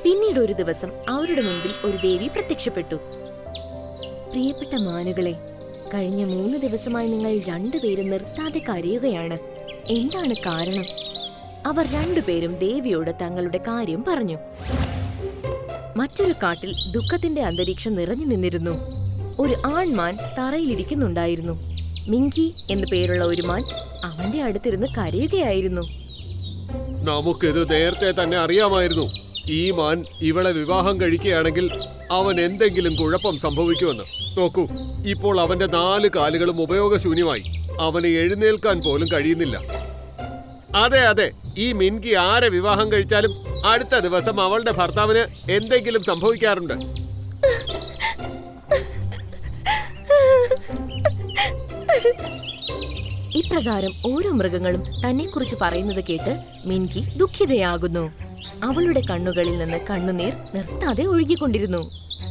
പിന്നീട് ഒരു ദിവസം അവരുടെ മുമ്പിൽ ഒരു ദേവി പ്രത്യക്ഷപ്പെട്ടു. പ്രിയപ്പെട്ട മാനുകളെ, കഴിഞ്ഞ 3 ദിവസമായി നിങ്ങൾ രണ്ടുപേരും നിർത്താതെ കരയുകയാണ്. എന്താണ് കാരണം? അവർ രണ്ടുപേരും ദേവിയോട് തങ്ങളുടെ കാര്യം പറഞ്ഞു. മറ്റൊരു കാട്ടിൽ ദുഃഖത്തിന്റെ അന്തരീക്ഷം നിറഞ്ഞു നിന്നിരുന്നു. ഒരു ആൺമാൻ തറയിലിരിക്കുന്നുണ്ടായിരുന്നു. മിങ്കി എന്നു പേരുള്ള ഒരു മാൻ അവന്റെ അടുത്തിരുന്ന് കരയുകയായിരുന്നു. നമുക്കിത് നേരത്തെ തന്നെ അറിയാമായിരുന്നു. ഈ മാൻ ഇവളെ വിവാഹം കഴിക്കുകയാണെങ്കിൽ അവൻ എന്തെങ്കിലും കുഴപ്പം സംഭവിക്കുമെന്ന്. നോക്കൂ, ഇപ്പോൾ അവന്റെ 4 കാലുകളും ഉപയോഗശൂന്യമായി. അവന് എഴുന്നേൽക്കാൻ പോലും കഴിയുന്നില്ല. അതെ അതെ, ഈ മിൻകി ആരെ വിവാഹം കഴിച്ചാലും അടുത്ത ദിവസം അവളുടെ ഭർത്താവിന് എന്തെങ്കിലും സംഭവിക്കാറുണ്ട്. ഇപ്രകാരം ഓരോ മൃഗങ്ങളും തന്നെക്കുറിച്ച് പറയുന്നത് കേട്ട് മിൻകി ദുഃഖിതയാകുന്നു. അവളുടെ കണ്ണുകളിൽ നിന്ന് കണ്ണുനീർ നിർത്താതെ ഒഴുകിക്കൊണ്ടിരുന്നു.